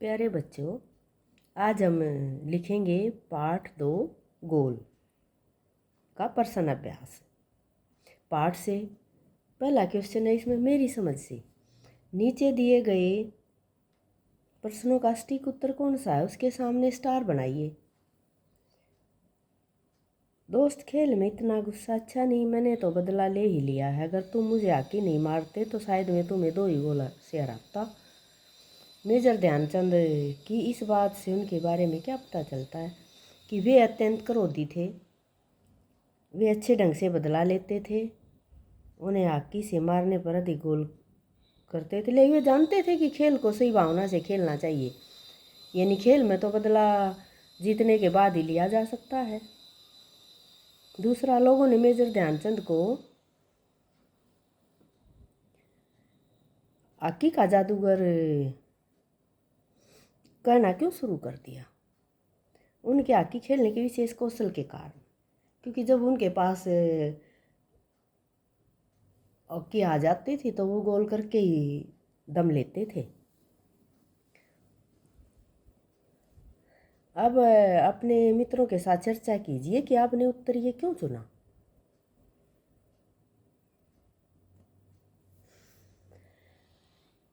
प्यारे बच्चों, आज हम लिखेंगे पाठ 2 गोल का प्रश्न अभ्यास। पाठ से पहला क्वेश्चन है इसमें मेरी समझ से नीचे दिए गए प्रश्नों का सटीक उत्तर कौन सा है, उसके सामने स्टार बनाइए। दोस्त, खेल में इतना गुस्सा अच्छा नहीं, मैंने तो बदला ले ही लिया है। अगर तुम मुझे आके नहीं मारते तो शायद मैं तुम्हें 2 ही गोल से हराता। मेजर ध्यानचंद की इस बात से उनके बारे में क्या पता चलता है कि वे अत्यंत क्रोधी थे। वे अच्छे ढंग से बदला लेते थे, उन्हें हॉकी से मारने पर अधिक गोल करते थे, लेकिन वे जानते थे कि खेल को सही भावना से खेलना चाहिए, यानी खेल में तो बदला जीतने के बाद ही लिया जा सकता है। दूसरा, लोगों ने मेजर ध्यानचंद को हॉकी का जादूगर कहना क्यों शुरू कर दिया? उनके हॉकी खेलने के विशेष कौशल के कारण, क्योंकि जब उनके पास हॉकी आ जाती थी तो वो गोल करके ही दम लेते थे। अब अपने मित्रों के साथ चर्चा कीजिए कि आपने उत्तर ये क्यों चुना।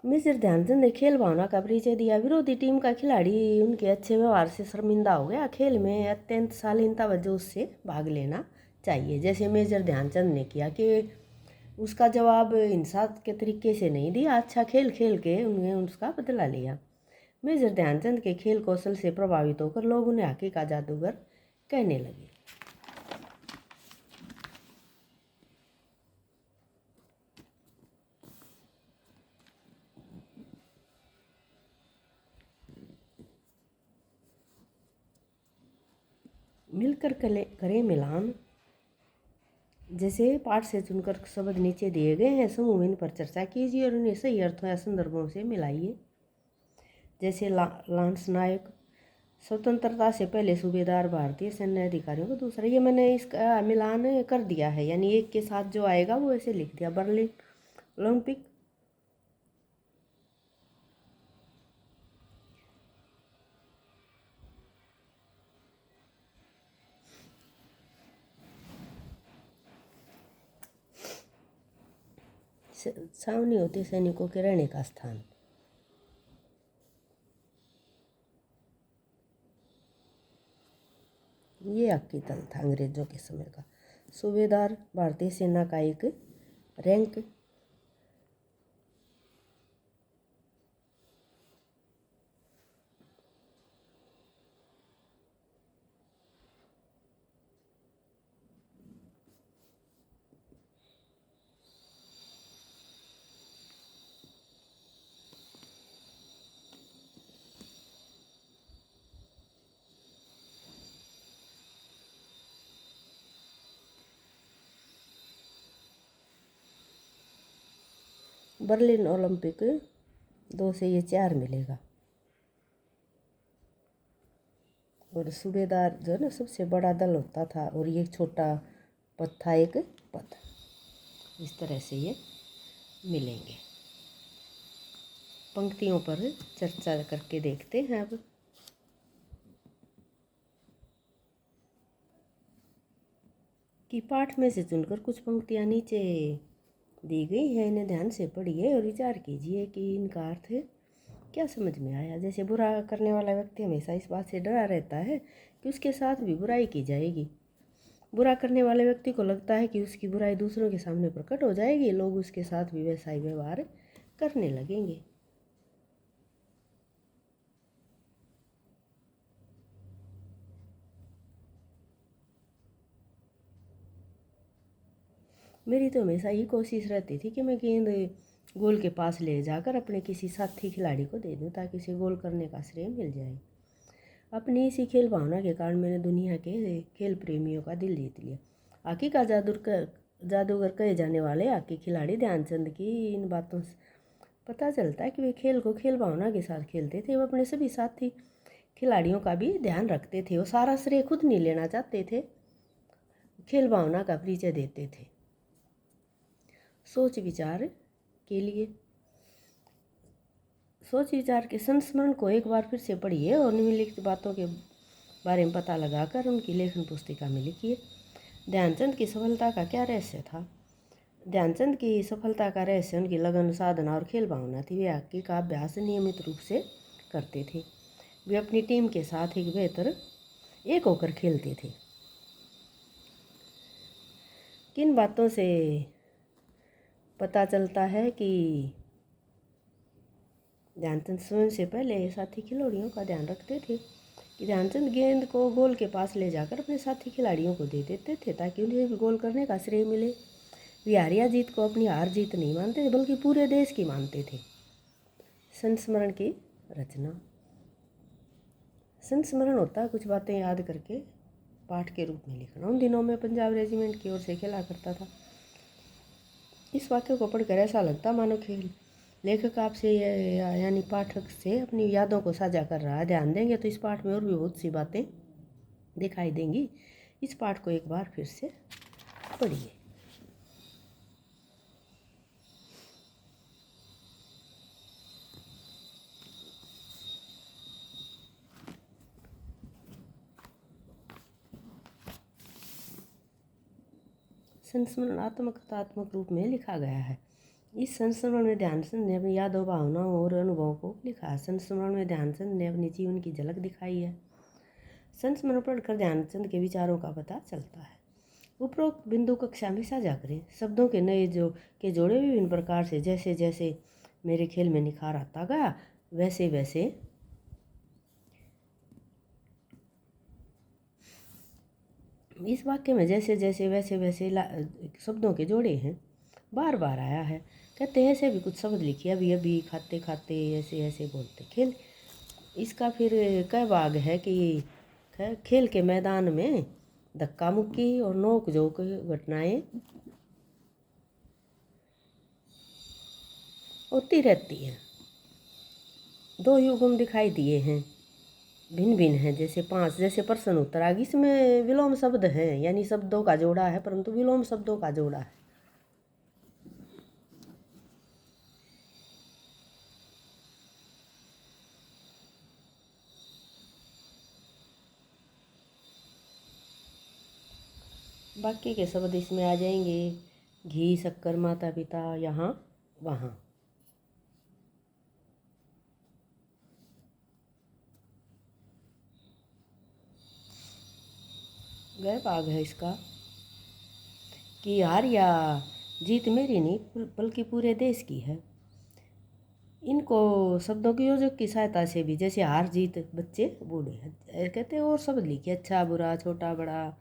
मेजर ध्यानचंद ने खेल भावना का परिचय दिया। विरोधी टीम का खिलाड़ी उनके अच्छे व्यवहार से शर्मिंदा हो गया। खेल में अत्यंत शालीनता व जोश से भाग लेना चाहिए, जैसे मेजर ध्यानचंद ने किया कि उसका जवाब हिंसा के तरीके से नहीं दिया, अच्छा खेल खेल के उन्हें उसका बदला लिया। मेजर ध्यानचंद के खेल कौशल से प्रभावित होकर लोग उन्हें हॉकी का जादूगर कहने लगे। मिलकर करें मिलान। जैसे पाठ से चुनकर शब्द नीचे दिए गए हैं, समूह में इन पर चर्चा कीजिए और उन्हें सही अर्थों या संदर्भों से मिलाइए। जैसे लांस नायक, स्वतंत्रता से पहले सूबेदार भारतीय सैन्य अधिकारियों को दूसरा। ये मैंने इसका मिलान कर दिया है, यानी एक के साथ जो आएगा वो ऐसे लिख दिया। बर्लिन ओलंपिक, छावनी होती सैनिकों के रहने का स्थान। ये अक्की तल था अंग्रेजों के समय का। सूबेदार भारतीय सेना का एक रैंक। बर्लिन ओलंपिक 2 से ये 4 मिलेगा। और सूबेदार जो है ना सबसे बड़ा दल होता था, और ये छोटा पद था, एक पद। इस तरह से ये मिलेंगे। पंक्तियों पर चर्चा करके देखते हैं अब। कि पाठ में से चुनकर कुछ पंक्तियाँ नीचे दी गई है, इन्हें ध्यान से पढ़िए और विचार कीजिए कि इनका अर्थ क्या समझ में आया। जैसे बुरा करने वाला व्यक्ति हमेशा इस बात से डरा रहता है कि उसके साथ भी बुराई की जाएगी। बुरा करने वाले व्यक्ति को लगता है कि उसकी बुराई दूसरों के सामने प्रकट हो जाएगी, लोग उसके साथ भी वैसा ही व्यवहार करने लगेंगे। मेरी तो हमेशा ये कोशिश रहती थी कि मैं गेंद गोल के पास ले जाकर अपने किसी साथी खिलाड़ी को दे दूं, ताकि उसे गोल करने का श्रेय मिल जाए। अपनी इसी खेल भावना के कारण मैंने दुनिया के खेल प्रेमियों का दिल जीत लिया। हॉकी का जादूगर कहे जाने वाले हॉकी खिलाड़ी ध्यानचंद की इन बातों से पता चलता है कि वे खेल को खेल भावना के साथ खेलते थे। वो अपने सभी साथी खिलाड़ियों का भी ध्यान रखते थे। वो सारा श्रेय खुद नहीं लेना चाहते थे, खेल भावना का परिचय देते थे। सोच विचार के लिए सोच विचार के संस्मरण को एक बार फिर से पढ़िए और निम्नलिखित बातों के बारे में पता लगाकर उनकी लेखन पुस्तिका में लिखिए। ध्यानचंद की सफलता का क्या रहस्य था? ध्यानचंद की सफलता का रहस्य उनकी लगन, साधना और खेल भावना थी। वे हॉकी का अभ्यास नियमित रूप से करते थे। वे अपनी टीम के साथ एक होकर खेलते थे। किन बातों से पता चलता है कि ध्यानचंद स्वयं से पहले साथी खिलाड़ियों का ध्यान रखते थे? कि ध्यानचंद गेंद को गोल के पास ले जाकर अपने साथी खिलाड़ियों को दे देते थे ताकि उन्हें भी गोल करने का श्रेय मिले। वे हार या जीत को अपनी हार जीत नहीं मानते बल्कि पूरे देश की मानते थे। संस्मरण की रचना। संस्मरण होता है कुछ बातें याद करके पाठ के रूप में लिखना। उन दिनों में पंजाब रेजिमेंट की ओर से खेला करता था। इस वाक्य को पढ़कर ऐसा लगता मानो खेल लेखक आपसे यानी पाठक से अपनी यादों को साझा कर रहा है। ध्यान देंगे तो इस पाठ में और भी बहुत सी बातें दिखाई देंगी। इस पाठ को एक बार फिर से पढ़िए। संस्मरणात्मक कथात्मक रूप में लिखा गया है। इस संस्मरण में ध्यानचंद ने अपनी यादों, भावनाओं और अनुभवों को लिखा है। संस्मरण में ध्यानचंद ने अपने जीवन की झलक दिखाई है। संस्मरण पढ़कर ध्यानचंद के विचारों का पता चलता है। उपरोक्त बिंदु कक्षा में साझा करें। शब्दों के नए के जोड़े विभिन्न प्रकार से जैसे जैसे मेरे खेल में निखार आता गया वैसे वैसे इस वाक्य में जैसे जैसे वैसे वैसे शब्दों के जोड़े हैं बार बार आया है। कहते हैं ऐसे भी कुछ शब्द लिखिए। अभी अभी, खाते खाते, ऐसे ऐसे बोलते खेल। इसका फिर कई भाग है कि खेल के मैदान में धक्का मुक्की और नोक झोंक घटनाएं होती रहती हैं। दो युगम दिखाई दिए हैं, भिन्न भिन्न है। जैसे 5 जैसे प्रश्न उत्तर आगे इसमें विलोम शब्द है यानी शब्दों का जोड़ा है परंतु विलोम शब्दों का जोड़ा है। बाकी के शब्द इसमें आ जाएंगे। घी, शक्कर, माता पिता, यहाँ वहाँ। गए भाग है इसका कि हार या जीत मेरी नहीं बल्कि पूरे देश की है। इनको शब्दों के योजक की सहायता से भी जैसे हार जीत, बच्चे बूढ़े कहते हैं और शब्द लिखिए। अच्छा बुरा, छोटा बड़ा,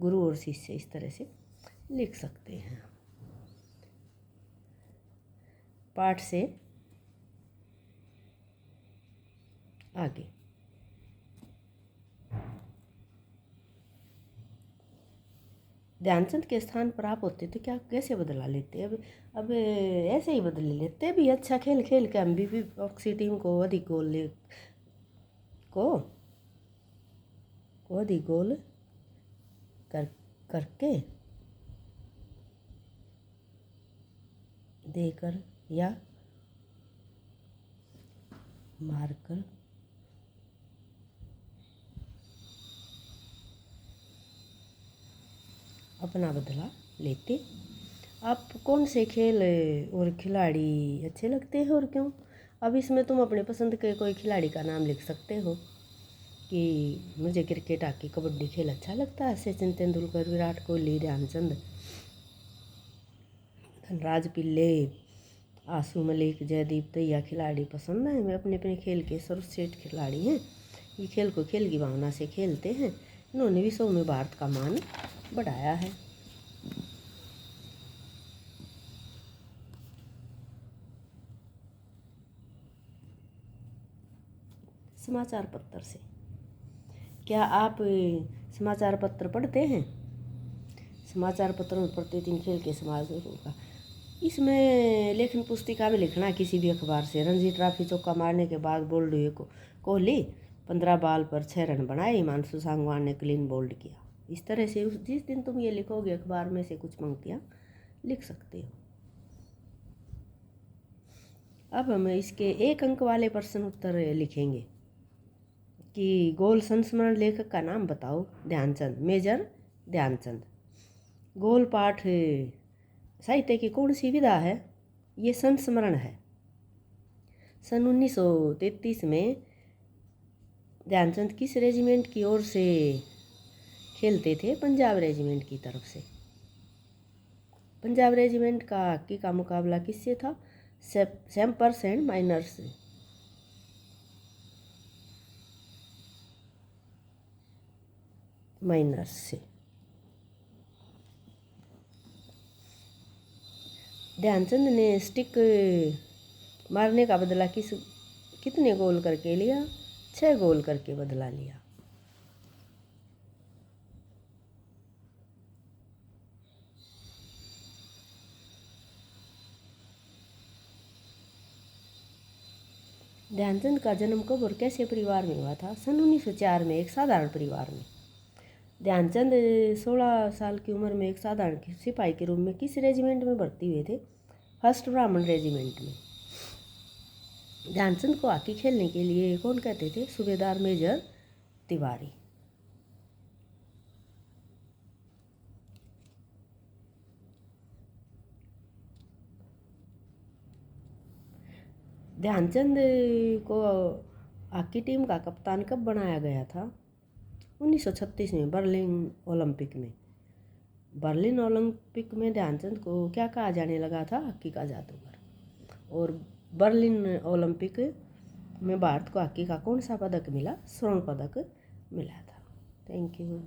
गुरु और शिष्य, इस तरह से लिख सकते हैं। पाठ से आगे ध्यानचंद के स्थान पर आप होते तो क्या कैसे बदला लेते? अब ऐसे ही बदल लेते भी। अच्छा खेल खेल के हम भी विपक्षी टीम को अधिक गोल कर करके देकर या मारकर अपना बदला लेते। आप कौन से खेल और खिलाड़ी अच्छे लगते हैं और क्यों? अब इसमें तुम अपने पसंद के कोई खिलाड़ी का नाम लिख सकते हो कि मुझे क्रिकेट, हॉकी, कबड्डी खेल अच्छा लगता है। सचिन तेंदुलकर, विराट कोहली, ध्यानचंद, धनराज पिल्ले, आशु मलिक, जयदीप दहिया खिलाड़ी पसंद है। वे अपने अपने खेल के सर्वश्रेष्ठ खिलाड़ी हैं। ये खेल को खेल की भावना से खेलते हैं। इन्होंने विश्व में भारत का मान बढ़ाया है। समाचार पत्र से क्या आप समाचार पत्र पढ़ते हैं? समाचार पत्र में प्रतिदिन खेल के समाचारों का इसमें लेखन पुस्तिका में लिखना। किसी भी अखबार से रणजी ट्रॉफी चौका मारने के बाद बोल्ड हुए कोहली 15 बॉल पर 6 रन बनाए। हिमांशु सांगवान ने क्लीन बोल्ड किया। इस तरह से जिस दिन तुम ये लिखोगे अखबार में से कुछ पंक्तियाँ लिख सकते हो। अब हम इसके 1 अंक वाले प्रश्न उत्तर लिखेंगे कि गोल संस्मरण लेखक का नाम बताओ। ध्यानचंद, मेजर ध्यानचंद। गोल पाठ साहित्य की कौन सी विधा है? ये संस्मरण है। सन 1933 में ध्यानचंद किस रेजिमेंट की ओर से खेलते थे? पंजाब रेजिमेंट की तरफ से। पंजाब रेजिमेंट का हॉकी का मुकाबला किससे था? सैम्पर्स एंड माइनर्स से। ध्यानचंद ने स्टिक मारने का बदला कितने गोल करके लिया? 6 गोल करके बदला लिया। ध्यानचंद का जन्म कब और कैसे परिवार में हुआ था? सन 1904 में एक साधारण परिवार में। ध्यानचंद 16 साल की उम्र में एक साधारण सिपाही के रूप में किस रेजिमेंट में भर्ती हुए थे? 1st ब्राह्मण रेजिमेंट में। ध्यानचंद को हॉकी खेलने के लिए कौन कहते थे? सूबेदार मेजर तिवारी। ध्यानचंद को हॉकी टीम का कप्तान कब बनाया गया था? 1936 में बर्लिन ओलंपिक में। बर्लिन ओलंपिक में ध्यानचंद को क्या कहा जाने लगा था? हॉकी का जादूगर। और बर्लिन ओलंपिक में भारत को हॉकी का कौन सा पदक मिला? स्वर्ण पदक मिला था। Thank you.